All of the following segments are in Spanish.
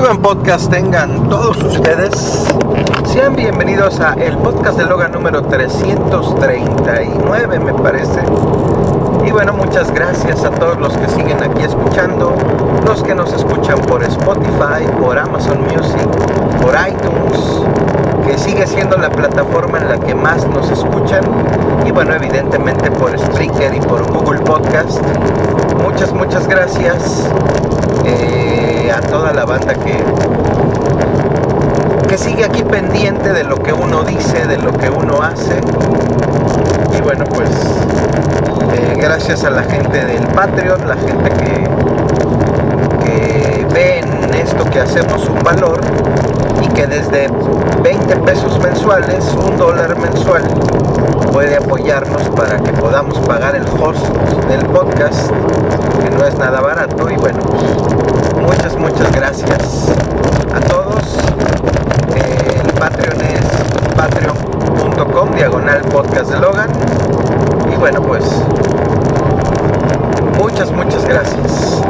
buen podcast tengan todos ustedes. Sean bienvenidos a el podcast de Logan número 339, me parece. Y bueno, muchas gracias a todos los que siguen aquí escuchando, los que nos escuchan por Spotify, por Amazon Music, por iTunes, que sigue siendo la plataforma en la que más nos escuchan, y bueno, evidentemente por Spreaker y por Google Podcast. Muchas gracias a toda la banda que sigue aquí pendiente de lo que uno dice, de lo que uno hace. Y bueno, pues gracias a la gente del Patreon, la gente que ve en esto que hacemos un valor, y que desde 20 pesos mensuales, $1 mensual, puede apoyarnos para que podamos pagar el host del podcast, que no es nada barato. Y bueno, muchas gracias a todos. El Patreon es patreon.com/podcast de Logan. Y bueno, pues muchas gracias.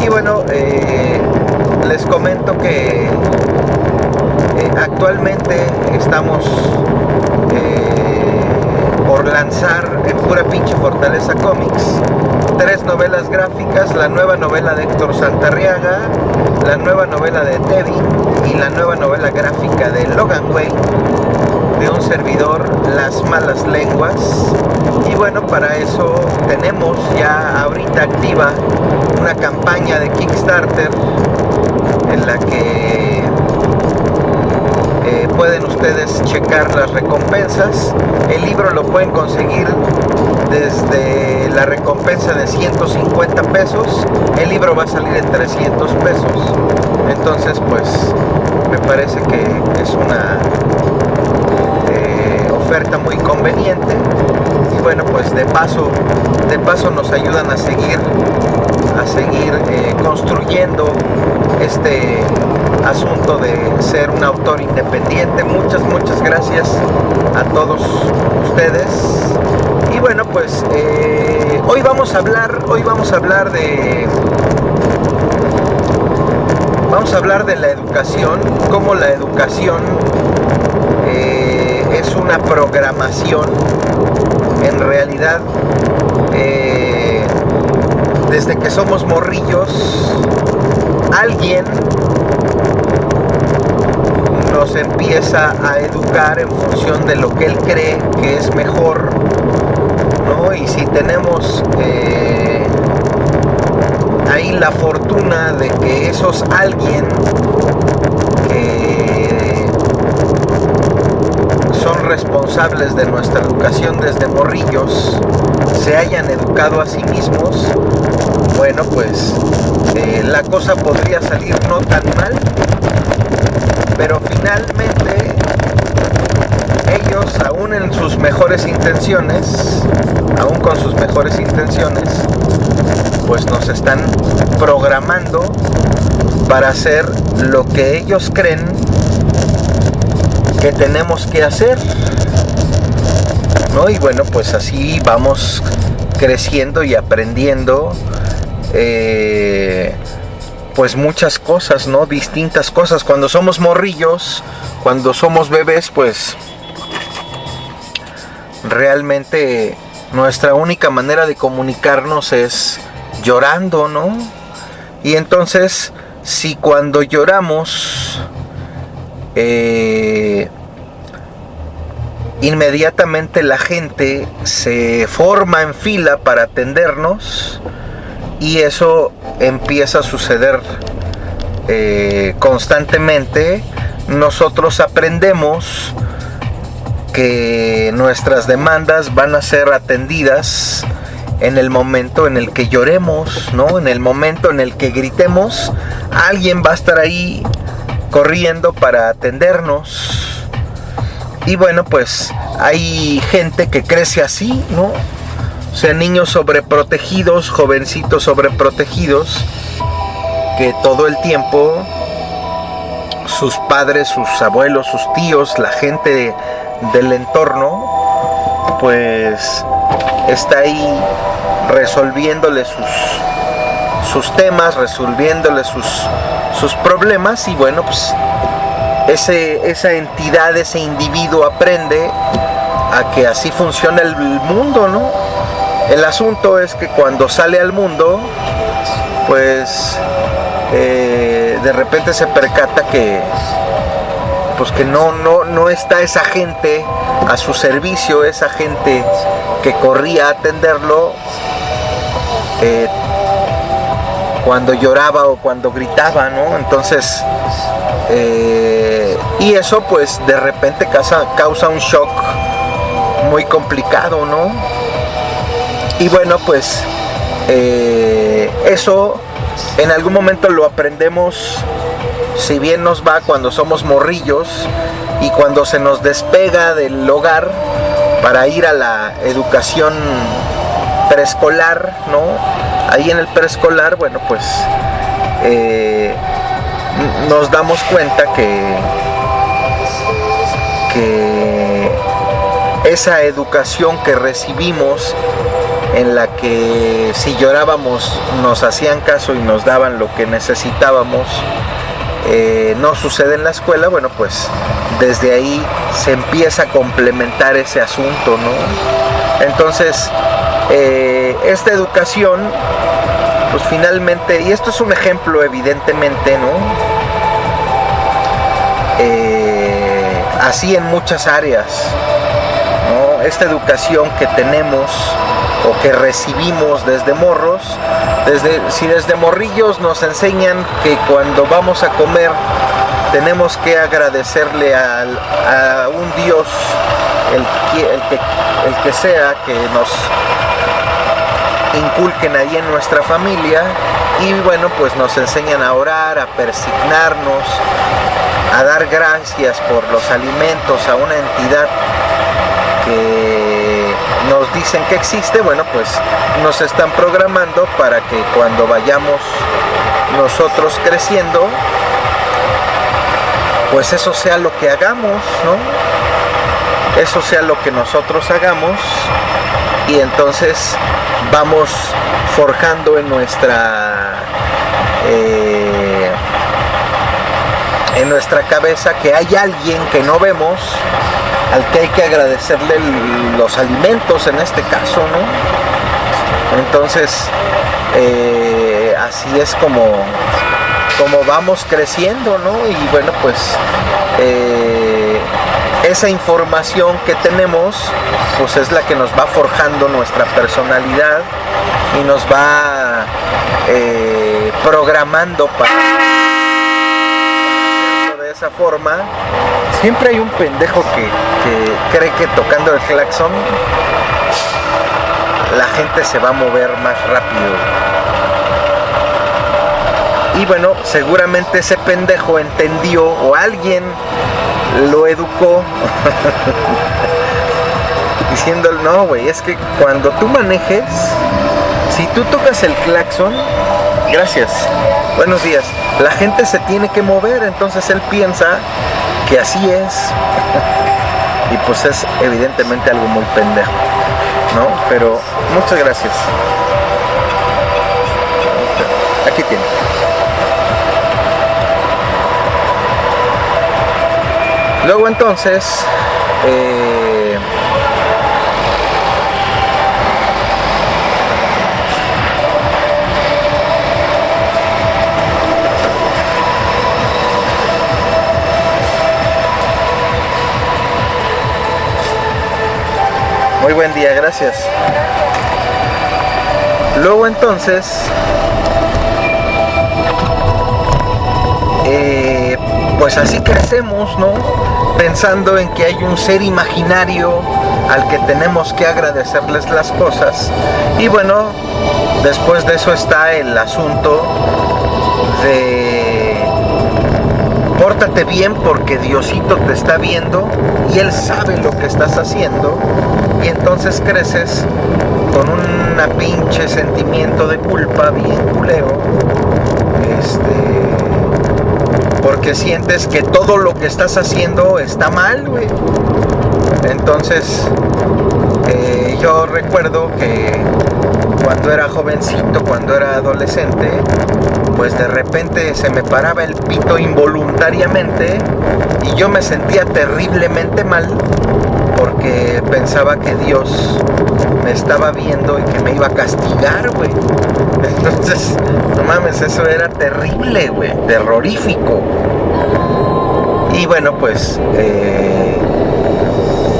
Y bueno, les comento que actualmente estamos por lanzar en pura pinche Fortaleza Comics 3 novelas gráficas: la nueva novela de Héctor Santarriaga, la nueva novela de Teddy y la nueva novela gráfica de Logan Way, de un servidor, Las Malas Lenguas. Y bueno, para eso tenemos ya ahorita activa una campaña de Kickstarter en la que pueden ustedes checar las recompensas. El libro lo pueden conseguir desde la recompensa de 150 pesos. El libro va a salir en 300 pesos. Entonces, pues, me parece que es una oferta muy conveniente. Y bueno, pues de paso nos ayudan a seguir construyendo este asunto de ser un autor independiente. Muchas gracias a todos ustedes. Y bueno, pues hoy vamos a hablar de la educación, cómo la educación es una programación. En realidad, desde que somos morrillos, alguien nos empieza a educar en función de lo que él cree que es mejor, ¿no? Y si tenemos ahí la fortuna de que esos alguien que son responsables de nuestra educación desde morrillos se hayan educado a sí mismos, bueno, pues la cosa podría salir no tan mal. Pero finalmente ellos, aún con sus mejores intenciones, pues nos están programando para hacer lo que ellos creen que tenemos que hacer, ¿no? Y bueno, pues así vamos creciendo y aprendiendo pues muchas cosas, ¿no? Distintas cosas. Cuando somos morrillos, cuando somos bebés, pues realmente nuestra única manera de comunicarnos es llorando, ¿no? Y entonces, si cuando lloramos inmediatamente la gente se forma en fila para atendernos, y eso empieza a suceder constantemente, nosotros aprendemos que nuestras demandas van a ser atendidas en el momento en el que lloremos, ¿no? En el momento en el que gritemos, alguien va a estar ahí corriendo para atendernos. Y bueno, pues hay gente que crece así, ¿no? O sea, niños sobreprotegidos, jovencitos sobreprotegidos, que todo el tiempo sus padres, sus abuelos, sus tíos, la gente del entorno, pues está ahí resolviéndole sus temas, resolviéndole sus problemas, y bueno, pues esa entidad, ese individuo aprende a que así funciona el mundo, ¿no? El asunto es que cuando sale al mundo, pues de repente se percata que pues que no está esa gente a su servicio, esa gente que corría a atenderlo cuando lloraba o cuando gritaba, ¿no? Entonces y eso pues de repente causa un shock muy complicado, ¿no? Y bueno, pues eso en algún momento lo aprendemos, si bien nos va, cuando somos morrillos y cuando se nos despega del hogar para ir a la educación preescolar, ¿no? Ahí en el preescolar, bueno, pues nos damos cuenta que esa educación que recibimos, en la que si llorábamos nos hacían caso y nos daban lo que necesitábamos, no sucede en la escuela. Bueno, pues desde ahí se empieza a complementar ese asunto, ¿no? Entonces esta educación, pues finalmente, y esto es un ejemplo evidentemente, ¿no? Así en muchas áreas, ¿no? Esta educación que tenemos o que recibimos desde morros, si desde morrillos nos enseñan que cuando vamos a comer tenemos que agradecerle a un Dios, el que sea, que nos inculquen ahí en nuestra familia, y bueno, pues nos enseñan a orar, a persignarnos, a dar gracias por los alimentos a una entidad que nos dicen que existe. Bueno, pues nos están programando para que cuando vayamos nosotros creciendo, pues eso sea lo que hagamos, ¿no? Eso sea lo que nosotros hagamos, y entonces vamos forjando en nuestra cabeza que hay alguien que no vemos, al que hay que agradecerle los alimentos en este caso, ¿no? Entonces así es como vamos creciendo, ¿no? Y bueno, pues esa información que tenemos, pues es la que nos va forjando nuestra personalidad y nos va programando para hacerlo de esa forma. Siempre hay un pendejo que cree que tocando el claxon la gente se va a mover más rápido. Y bueno, seguramente ese pendejo entendió, o alguien lo educó diciendo, no güey, es que cuando tú manejes, si tú tocas el claxon, gracias, buenos días, la gente se tiene que mover. Entonces él piensa que así es y pues es evidentemente algo muy pendejo, ¿no? Pero muchas gracias. Aquí tiene. Luego entonces muy buen día, gracias. Luego entonces pues así crecemos, ¿no? Pensando en que hay un ser imaginario al que tenemos que agradecerles las cosas. Y bueno, después de eso está el asunto de pórtate bien porque Diosito te está viendo y Él sabe lo que estás haciendo. Y entonces creces con una pinche sentimiento de culpa bien culero, porque sientes que todo lo que estás haciendo está mal, güey. Entonces yo recuerdo que cuando era jovencito, cuando era adolescente, pues de repente se me paraba el pito involuntariamente y yo me sentía terriblemente mal porque pensaba que Dios me estaba viendo y que me iba a castigar, güey. Entonces, no mames, eso era terrible, güey, terrorífico. Y bueno, pues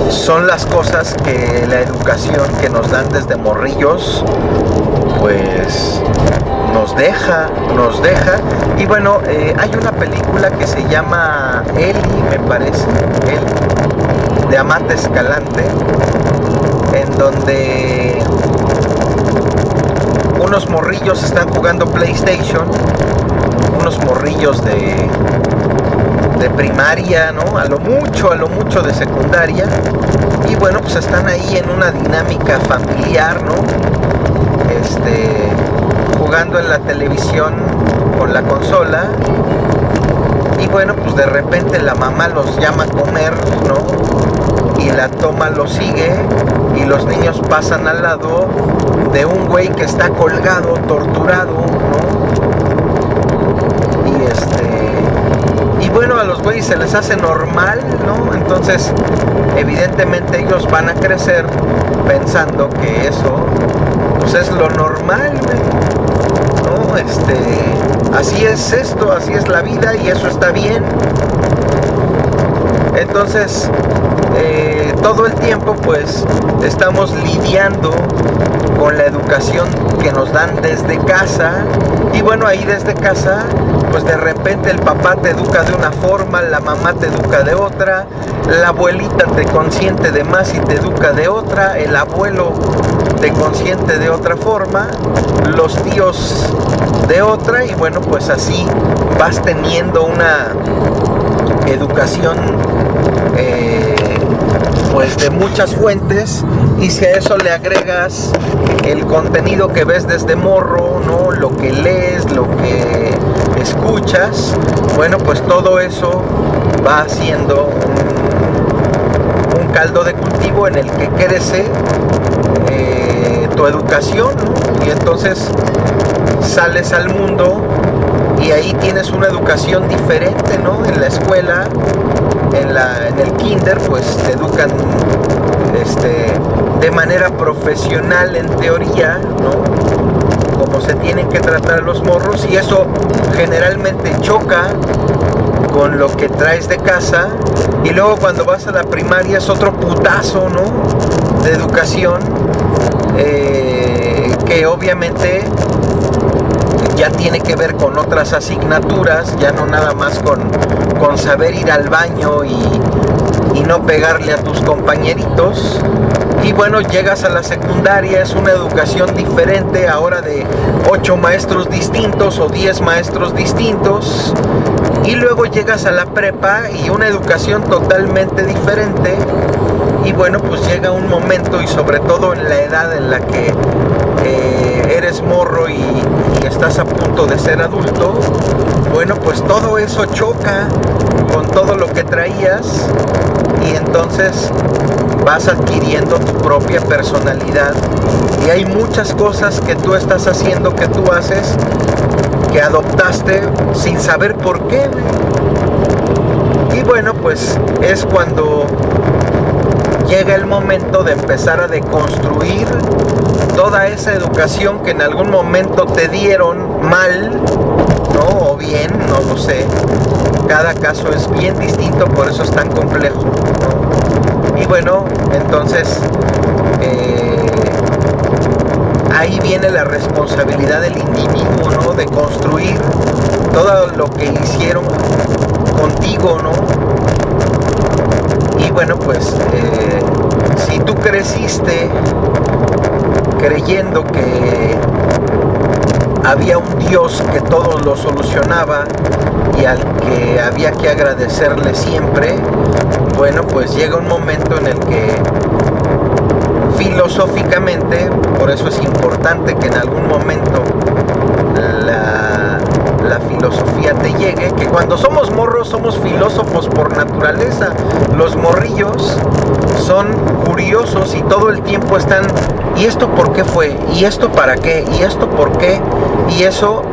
son las cosas que la educación que nos dan desde morrillos, pues nos deja. Y bueno, hay una película que se llama Eli, me parece, Eli, de Amate Escalante, en donde unos morrillos están jugando PlayStation, unos morrillos de primaria, ¿no? A lo mucho de secundaria, y bueno, pues están ahí en una dinámica familiar, ¿no? Jugando en la televisión con la consola, y bueno, pues de repente la mamá los llama a comer, ¿no? Y la toma los sigue, y los niños pasan al lado de un güey que está colgado, torturado, ¿no? Y bueno, a los güeyes se les hace normal, ¿no? Entonces, evidentemente ellos van a crecer pensando que eso, pues es lo normal, güey, ¿no? Así es esto, así es la vida y eso está bien. Entonces, todo el tiempo, pues, estamos lidiando con la educación que nos dan desde casa. Y bueno, ahí desde casa, pues de repente el papá te educa de una forma, la mamá te educa de otra, la abuelita te consiente de más y te educa de otra, el abuelo te consiente de otra forma, los tíos de otra, y bueno, pues así vas teniendo una educación pues de muchas fuentes. Y si a eso le agregas el contenido que ves desde morro, ¿no? Lo que lees, lo que escuchas, bueno, pues todo eso va haciendo un caldo de cultivo en el que crece tu educación, ¿no? Y entonces sales al mundo y ahí tienes una educación diferente, ¿no? En la escuela, en el kinder, pues te educan de manera profesional, en teoría, ¿no? Como se tienen que tratar los morros, y eso generalmente choca con lo que traes de casa. Y luego cuando vas a la primaria es otro putazo, ¿no? De educación, que obviamente ya tiene que ver con otras asignaturas, ya no nada más con saber ir al baño y no pegarle a tus compañeritos. Y bueno, llegas a la secundaria, es una educación diferente, ahora de 8 maestros distintos o 10 maestros distintos. Y luego llegas a la prepa y una educación totalmente diferente. Y bueno, pues llega un momento, y sobre todo en la edad en la que eres morro y estás a punto de ser adulto, bueno, pues todo eso choca con todo lo que traías, y entonces vas adquiriendo tu propia personalidad, y hay muchas cosas que tú estás haciendo, que tú haces, que adoptaste sin saber por qué. Y bueno, pues es cuando llega el momento de empezar a deconstruir toda esa educación que en algún momento te dieron mal, ¿no? O bien, no lo sé. Cada caso es bien distinto, por eso es tan complejo, ¿no? Y bueno, entonces ahí viene la responsabilidad del individuo, ¿no? De construir todo lo que hicieron contigo, ¿no? Y bueno, pues si tú creciste creyendo que había un Dios que todo lo solucionaba y al que había que agradecerle siempre, bueno, pues llega un momento en el que filosóficamente, por eso es importante que en algún momento la filosofía te llegue, que cuando somos morros somos filósofos por naturaleza. naturaleza. Los morrillos son curiosos y todo el tiempo están, ¿y esto por qué fue? ¿Y esto para qué? ¿Y esto por qué? Y eso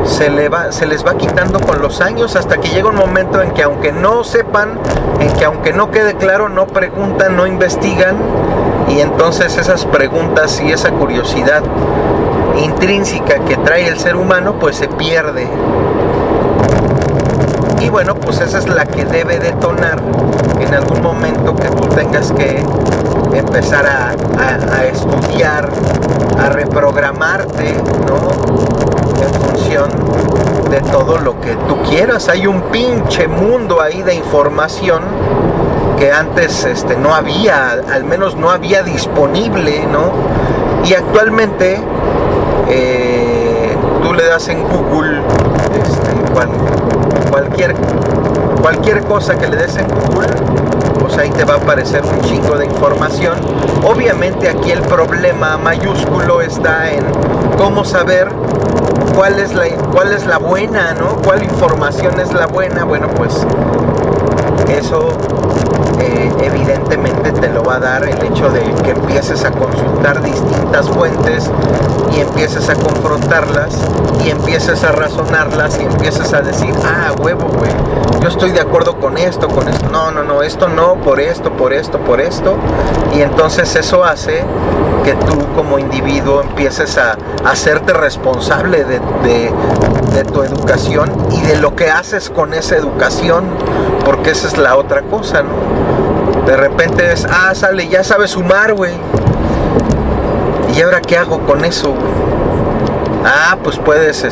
se les va quitando con los años, hasta que llega un momento en que aunque no sepan, en que aunque no quede claro, no preguntan, no investigan, y entonces esas preguntas y esa curiosidad intrínseca que trae el ser humano pues se pierde. Y bueno, pues esa es la que debe detonar en algún momento que tú tengas que empezar a estudiar, a reprogramarte, ¿no? En función de todo lo que tú quieras. Hay un pinche mundo ahí de información que antes no había, al menos no había disponible, ¿no? Y actualmente tú le das en Google cualquier cosa que le des en Google, pues ahí te va a aparecer un chingo de información. Obviamente aquí el problema mayúsculo está en cómo saber cuál es la buena, ¿no? ¿Cuál información es la buena? Bueno, pues eso evidentemente te lo va a dar el hecho de que empieces a consultar distintas fuentes y empieces a confrontarlas y empieces a razonarlas y empieces a decir, huevo, güey, yo estoy de acuerdo con esto, no, esto no, por esto, y entonces eso hace que tú como individuo empieces a hacerte responsable de tu educación y de lo que haces con esa educación, porque esa es la otra cosa, ¿no? De repente es, sale, ya sabes sumar, güey, ¿y ahora qué hago con eso, güey? Pues puedes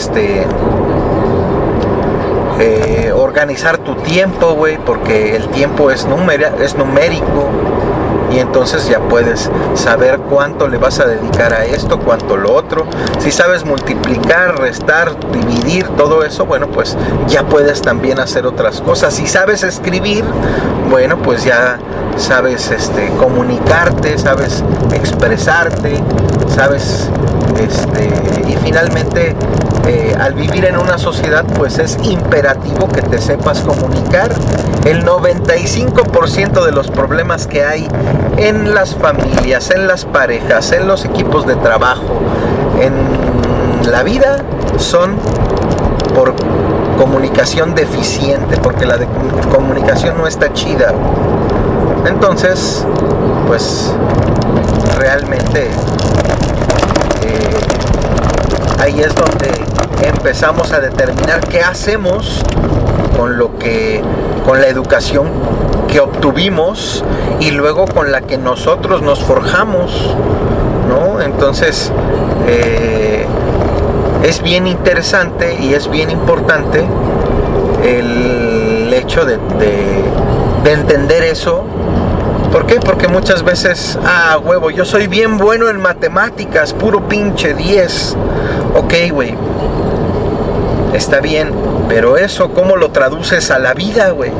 organizar tu tiempo, güey, porque el tiempo es numérico, y entonces ya puedes saber cuánto le vas a dedicar a esto, cuánto lo otro. Si sabes multiplicar, restar, dividir, todo eso, bueno, pues ya puedes también hacer otras cosas. Si sabes escribir, bueno, pues ya sabes comunicarte, sabes expresarte, sabes y finalmente al vivir en una sociedad pues es imperativo que te sepas comunicar. El 95% de los problemas que hay en las familias, en las parejas, en los equipos de trabajo, en la vida, son por comunicación deficiente, porque la comunicación no está chida. Entonces, pues realmente ahí es donde empezamos a determinar qué hacemos con la educación que obtuvimos y luego con la que nosotros nos forjamos, ¿no? Entonces es bien interesante y es bien importante el hecho de entender eso. ¿Por qué? Porque muchas veces, huevo, yo soy bien bueno en matemáticas, puro pinche 10. Ok, güey, está bien, pero eso, ¿cómo lo traduces a la vida, güey?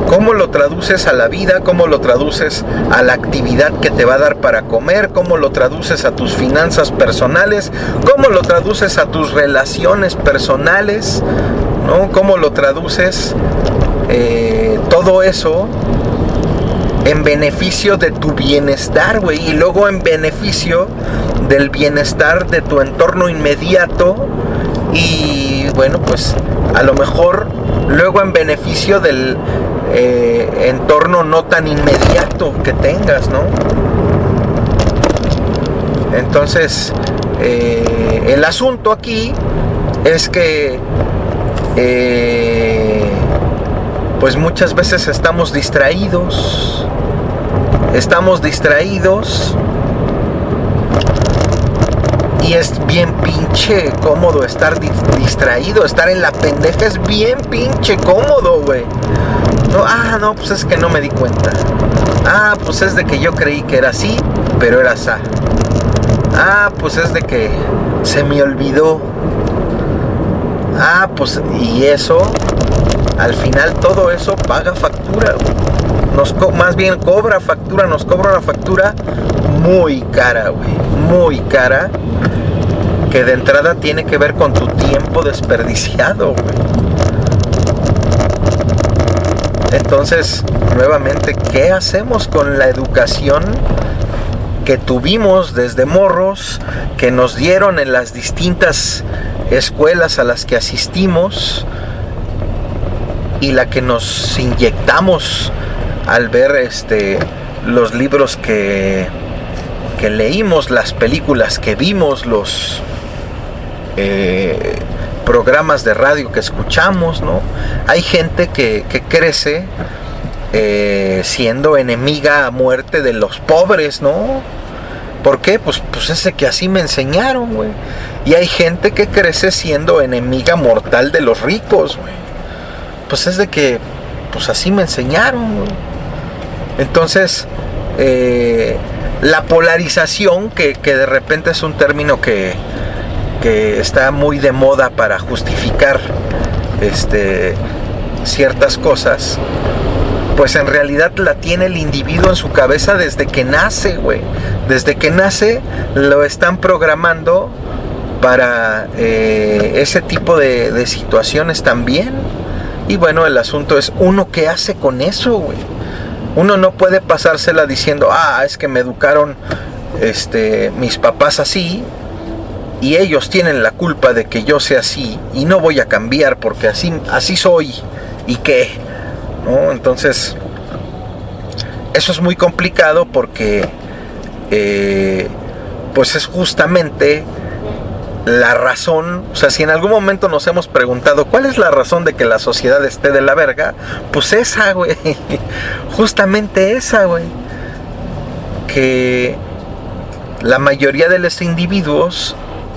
¿Cómo lo traduces a la vida? ¿Cómo lo traduces a la actividad que te va a dar para comer? ¿Cómo lo traduces a tus finanzas personales? ¿Cómo lo traduces a tus relaciones personales? ¿No? ¿Cómo lo traduces todo eso en beneficio de tu bienestar, güey? Y luego en beneficio del bienestar de tu entorno inmediato. Y bueno, pues a lo mejor luego en beneficio del entorno no tan inmediato que tengas, ¿no? Entonces el asunto aquí es que pues muchas veces estamos distraídos y es bien pinche cómodo estar distraído, estar en la pendeja es bien pinche cómodo, güey. No, pues es que no me di cuenta. Pues es de que yo creí que era así, pero era así. Pues es de que se me olvidó. Pues y eso, al final todo eso paga factura, güey. Más bien cobra factura, nos cobra una factura muy cara, güey, muy cara, que de entrada tiene que ver con tu tiempo desperdiciado, güey. Entonces, nuevamente, ¿qué hacemos con la educación que tuvimos desde morros, que nos dieron en las distintas escuelas a las que asistimos, y la que nos inyectamos al ver los libros que leímos, las películas que vimos, los programas de radio que escuchamos, ¿no? Hay gente que crece siendo enemiga a muerte de los pobres, ¿no? ¿Por qué? Pues es de que así me enseñaron, güey. Y hay gente que crece siendo enemiga mortal de los ricos, güey. Pues es de que, pues así me enseñaron, güey. Entonces, la polarización, que de repente es un término que está muy de moda para justificar ciertas cosas, pues en realidad la tiene el individuo en su cabeza desde que nace, güey. Desde que nace lo están programando para ese tipo de situaciones también. Y bueno, el asunto es uno qué hace con eso, güey. Uno no puede pasársela diciendo, es que me educaron mis papás así y ellos tienen la culpa de que yo sea así y no voy a cambiar porque así soy. ¿Y qué? ¿No? Entonces, eso es muy complicado porque pues es justamente la razón. O sea, si en algún momento nos hemos preguntado cuál es la razón de que la sociedad esté de la verga, pues esa, güey. Justamente esa, güey. Que la mayoría de los individuos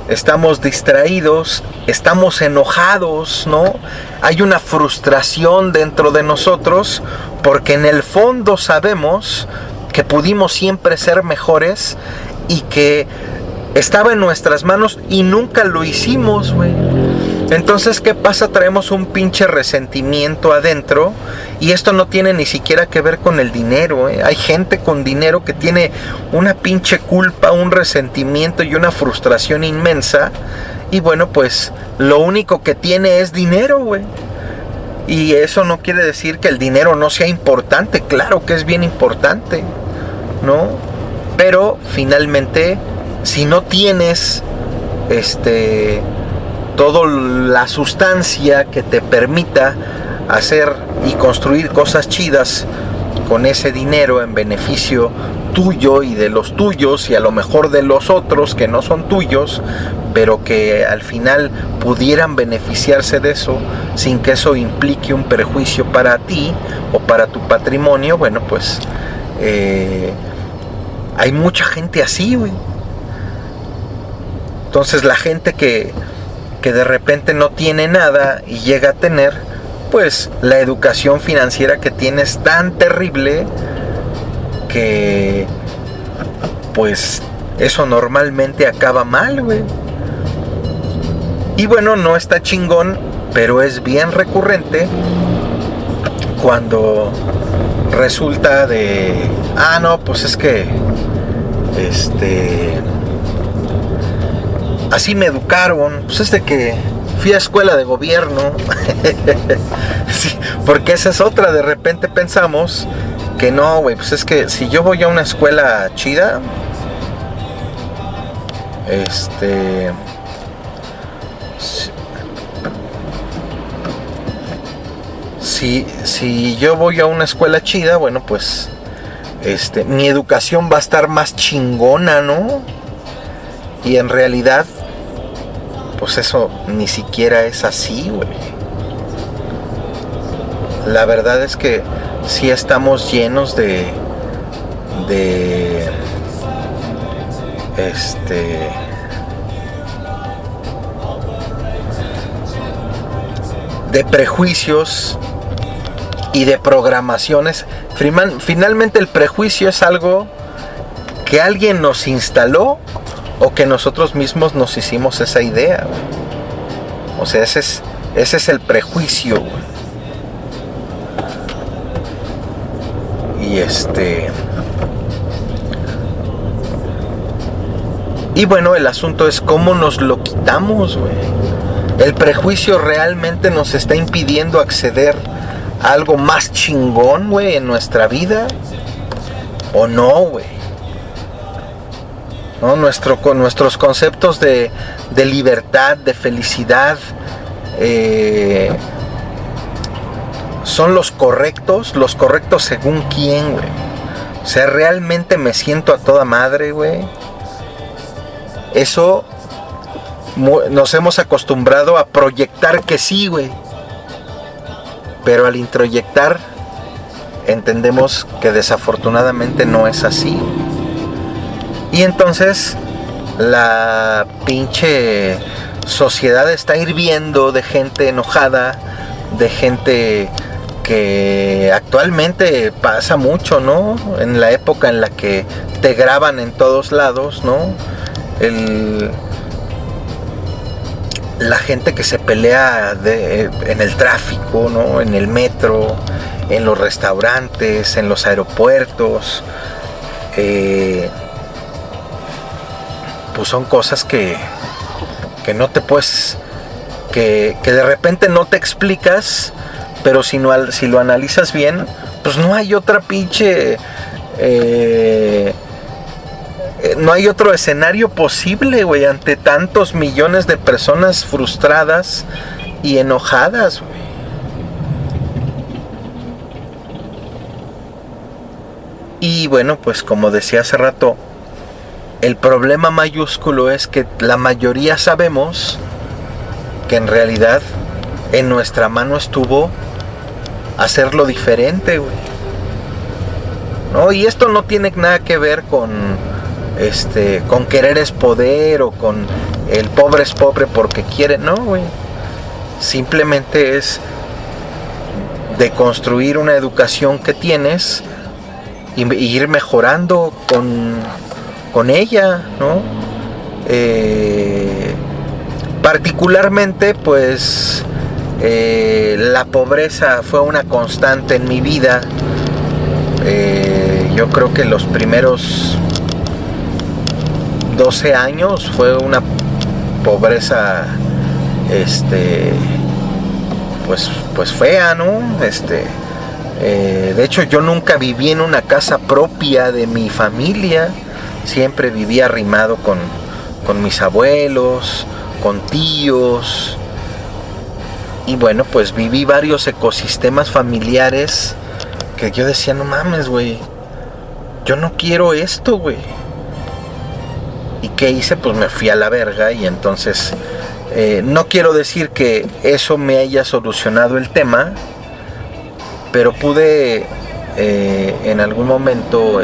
estamos distraídos, estamos enojados, ¿no? Hay una frustración dentro de nosotros porque en el fondo sabemos que pudimos siempre ser mejores y que estaba en nuestras manos y nunca lo hicimos, güey. Entonces, ¿qué pasa? Traemos un pinche resentimiento adentro y esto no tiene ni siquiera que ver con el dinero, ¿eh? Hay gente con dinero que tiene una pinche culpa, un resentimiento y una frustración inmensa y bueno, pues lo único que tiene es dinero, güey. Y eso no quiere decir que el dinero no sea importante, claro que es bien importante, ¿no? Pero finalmente, si no tienes toda la sustancia que te permita hacer y construir cosas chidas con ese dinero en beneficio tuyo y de los tuyos y a lo mejor de los otros que no son tuyos, pero que al final pudieran beneficiarse de eso sin que eso implique un perjuicio para ti o para tu patrimonio, bueno, pues hay mucha gente así, güey. Entonces la gente que de repente no tiene nada y llega a tener, pues la educación financiera que tiene es tan terrible que pues eso normalmente acaba mal, güey. Y bueno, no está chingón, pero es bien recurrente cuando resulta de, no, pues es que así me educaron, pues es de que fui a escuela de gobierno. Sí, porque esa es otra, de repente pensamos que no, güey, pues es que si yo voy a una escuela chida, si yo voy a una escuela chida, bueno, pues mi educación va a estar más chingona, ¿no? Y en realidad, pues eso ni siquiera es así, güey. La verdad es que sí estamos llenos de prejuicios y de programaciones. Finalmente el prejuicio es algo que alguien nos instaló o que nosotros mismos nos hicimos esa idea, güey. O sea, ese es el prejuicio, güey. Y bueno, el asunto es cómo nos lo quitamos, güey. El prejuicio realmente nos está impidiendo acceder algo más chingón, güey, en nuestra vida, o no, güey. ¿No? Nuestros conceptos de libertad, de felicidad, son los correctos según quién, güey. O sea, realmente me siento a toda madre, güey. Eso nos hemos acostumbrado a proyectar que sí, güey. Pero al introyectar entendemos que desafortunadamente no es así. Y entonces la pinche sociedad está hirviendo de gente enojada, de gente que actualmente pasa mucho, ¿no? En la época en la que te graban en todos lados, ¿no? La gente que se pelea en el tráfico, ¿no? En el metro, en los restaurantes, en los aeropuertos. Pues son cosas que no te puedes, que de repente no te explicas, pero si lo analizas bien, pues no hay otra pinche, no hay otro escenario posible, güey, ante tantos millones de personas frustradas y enojadas, güey. Y bueno, pues como decía hace rato, el problema mayúsculo es que la mayoría sabemos que en realidad en nuestra mano estuvo hacerlo diferente, güey. ¿No? Y esto no tiene nada que ver con querer es poder o con el pobre es pobre porque quiere, no, güey. Simplemente es de construir una educación que tienes y ir mejorando con ella, ¿no? Particularmente, pues, la pobreza fue una constante en mi vida. Yo creo que los primeros 12 años fue una pobreza, pues fea, ¿no? De hecho, yo nunca viví en una casa propia de mi familia. Siempre vivía arrimado con mis abuelos, con tíos. Y bueno, pues viví varios ecosistemas familiares que yo decía, no mames, güey, yo no quiero esto, güey. ¿Y qué hice? Pues me fui a la verga. Y entonces no quiero decir que eso me haya solucionado el tema, pero pude en algún momento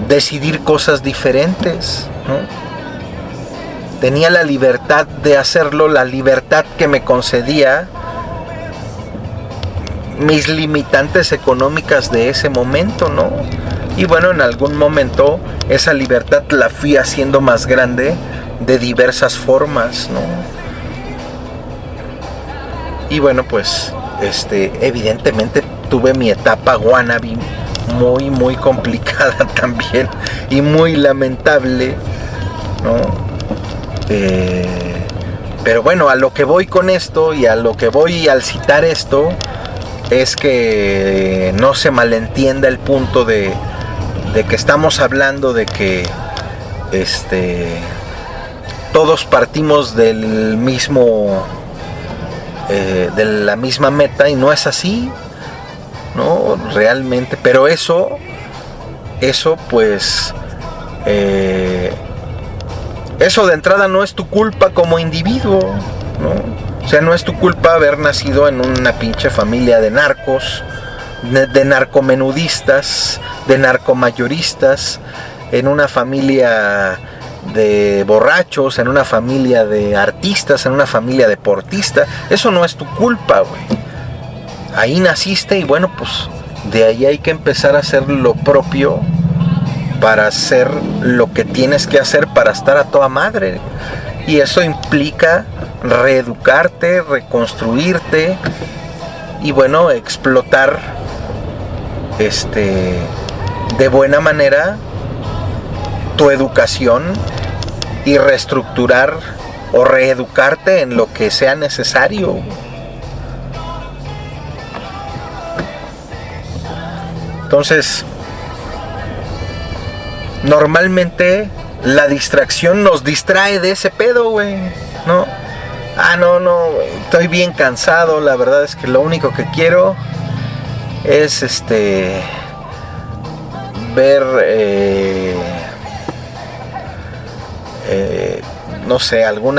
decidir cosas diferentes, ¿no? Tenía la libertad de hacerlo, la libertad que me concedía mis limitantes económicas de ese momento, ¿no? Y bueno, en algún momento esa libertad la fui haciendo más grande de diversas formas, ¿no? Y bueno, pues evidentemente tuve mi etapa wannabe muy muy complicada también y muy lamentable, ¿no? Pero bueno, a lo que voy con esto y a lo que voy al citar esto es que no se malentienda el punto de que estamos hablando de que todos partimos del mismo de la misma meta, y no es así, ¿no? Realmente, pero eso pues eso de entrada no es tu culpa como individuo, ¿no? O sea, no es tu culpa haber nacido en una pinche familia de narcos, de narcomenudistas, de narcomayoristas, en una familia de borrachos, en una familia de artistas, en una familia deportista. Eso no es tu culpa, güey. Ahí naciste y bueno, pues de ahí hay que empezar a hacer lo propio para hacer lo que tienes que hacer para estar a toda madre. Y eso implica reeducarte, reconstruirte y bueno, explotar de buena manera tu educación y reestructurar o reeducarte en lo que sea necesario. Entonces, normalmente la distracción nos distrae de ese pedo, güey, ¿no? No, estoy bien cansado, la verdad es que lo único que quiero es ver no sé, algún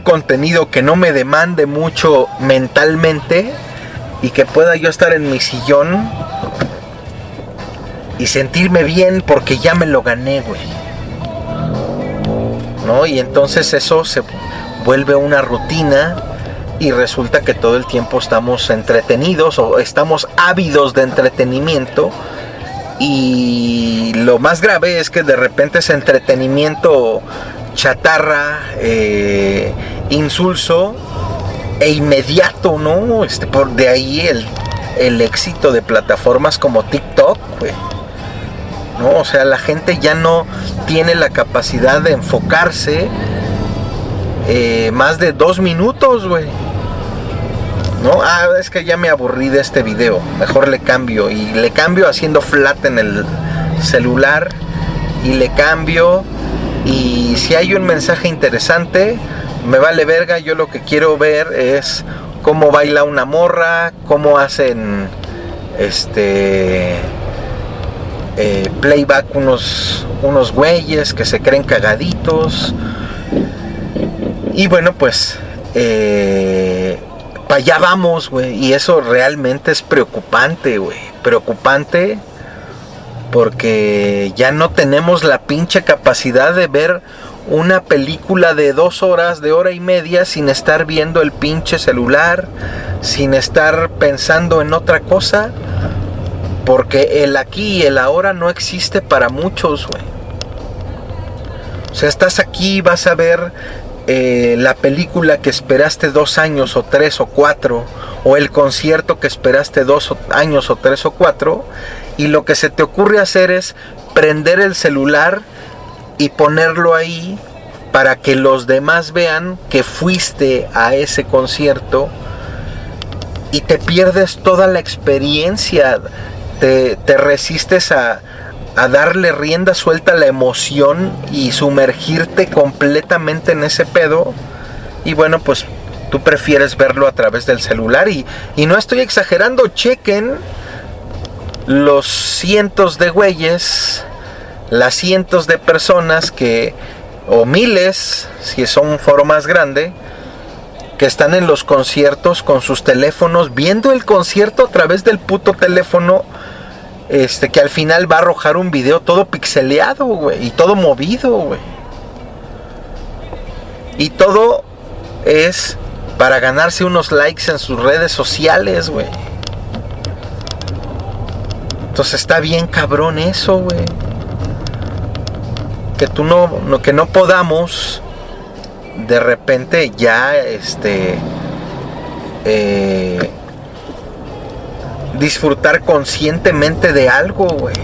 contenido que no me demande mucho mentalmente y que pueda yo estar en mi sillón y sentirme bien porque ya me lo gané, güey, ¿no? Y entonces eso se vuelve una rutina y resulta que todo el tiempo estamos entretenidos o estamos ávidos de entretenimiento. Y lo más grave es que de repente ese entretenimiento chatarra, insulso e inmediato, ¿no? Por de ahí el éxito de plataformas como TikTok, güey, ¿no? O sea, la gente ya no tiene la capacidad de enfocarse más de 2 minutos, güey, ¿no? Es que ya me aburrí de este video, mejor le cambio. Y le cambio haciendo flat en el celular. Y le cambio. Y si hay un mensaje interesante, me vale verga. Yo lo que quiero ver es cómo baila una morra, cómo hacen playback unos güeyes que se creen cagaditos. Y bueno, pues para allá vamos, güey. Y eso realmente es preocupante, güey. Preocupante porque ya no tenemos la pinche capacidad de ver una película de 2 horas, de hora y media, sin estar viendo el pinche celular, sin estar pensando en otra cosa, porque el aquí y el ahora no existe para muchos, güey. O sea, estás aquí, vas a ver la película que esperaste 2 años o 3 o 4, o el concierto que esperaste 2 años o 3 o 4, y lo que se te ocurre hacer es prender el celular y ponerlo ahí para que los demás vean que fuiste a ese concierto, y te pierdes toda la experiencia, te resistes a darle rienda suelta a la emoción y sumergirte completamente en ese pedo. Y bueno, pues tú prefieres verlo a través del celular, y no estoy exagerando. Chequen los cientos de güeyes, las cientos de personas o miles, si son un foro más grande, que están en los conciertos con sus teléfonos, viendo el concierto a través del puto teléfono, que al final va a arrojar un video todo pixeleado, güey, y todo movido, güey. Y todo es para ganarse unos likes en sus redes sociales, güey. Entonces está bien cabrón eso, güey. Que no podamos de repente ya disfrutar conscientemente de algo, güey.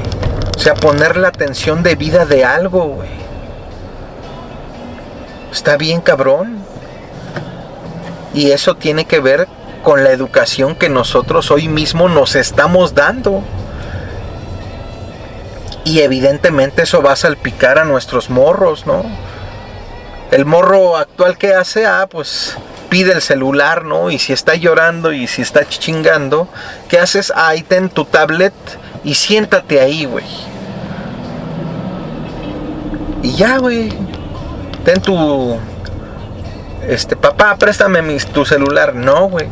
O sea, poner la atención debida de algo, güey. Está bien cabrón. Y eso tiene que ver con la educación que nosotros hoy mismo nos estamos dando. Y evidentemente eso va a salpicar a nuestros morros, ¿no? El morro actual, que hace, pues pide el celular, ¿no? Y si está llorando y si está chingando, ¿qué haces? Ahí ten tu tablet y siéntate ahí, güey. Y ya, güey. Ten tu... papá, préstame tu celular. No, güey.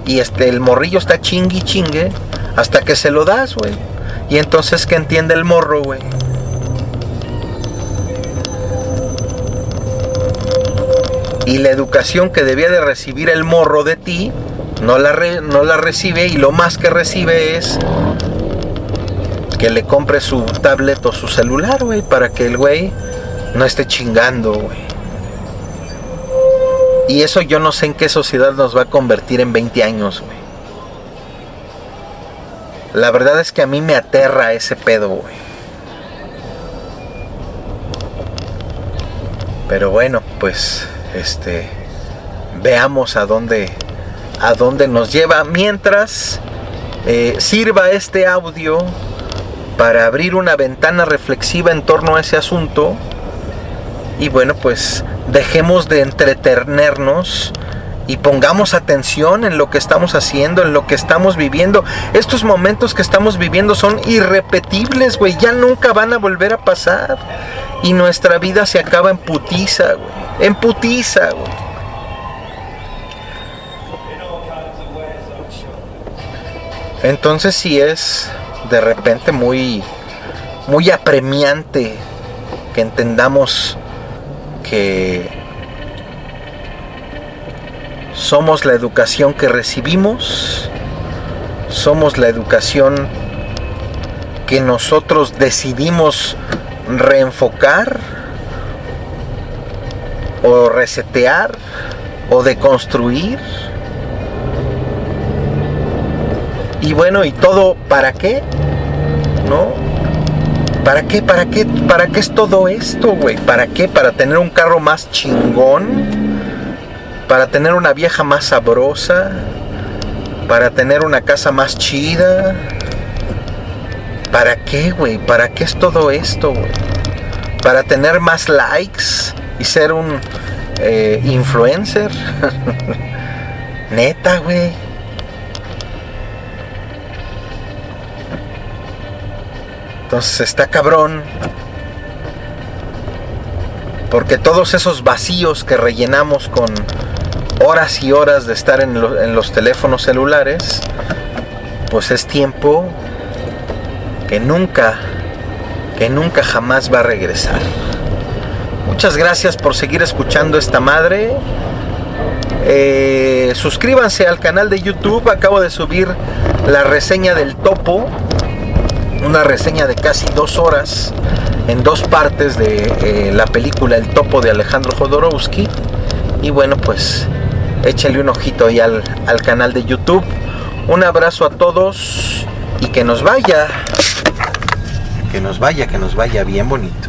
Y el morrillo está chingue hasta que se lo das, güey. Y entonces, ¿qué entiende el morro, güey? Y la educación que debía de recibir el morro de ti, no la recibe, y lo más que recibe es que le compre su tablet o su celular, güey, para que el güey no esté chingando, güey. Y eso yo no sé en qué sociedad nos va a convertir en 20 años, güey. La verdad es que a mí me aterra ese pedo, güey. Pero bueno, pues veamos a dónde nos lleva. Mientras, sirva este audio para abrir una ventana reflexiva en torno a ese asunto. Y bueno, pues dejemos de entretenernos y pongamos atención en lo que estamos haciendo, en lo que estamos viviendo. Estos momentos que estamos viviendo son irrepetibles, güey. Ya nunca van a volver a pasar. Y nuestra vida se acaba en putiza, güey. En putiza, güey. Entonces sí es de repente muy apremiante que entendamos que somos la educación que recibimos, somos la educación que nosotros decidimos reenfocar o resetear o deconstruir. Y bueno, ¿y todo para qué? ¿No? ¿Para qué es todo esto, güey? ¿Para qué? ¿Para tener un carro más chingón? ¿Para tener una vieja más sabrosa? ¿Para tener una casa más chida? ¿Para qué, güey? ¿Para qué es todo esto, güey? ¿Para tener más likes y ser un influencer? Neta, güey. Entonces está cabrón, porque todos esos vacíos que rellenamos con horas y horas de estar en los teléfonos celulares, pues es tiempo que nunca jamás va a regresar. Muchas gracias por seguir escuchando esta madre. Suscríbanse al canal de YouTube. Acabo de subir la reseña del Topo, una reseña de casi 2 horas en 2 partes de la película El Topo de Alejandro Jodorowsky. Y bueno, pues échale un ojito ahí al canal de YouTube. Un abrazo a todos y que nos vaya bien bonito.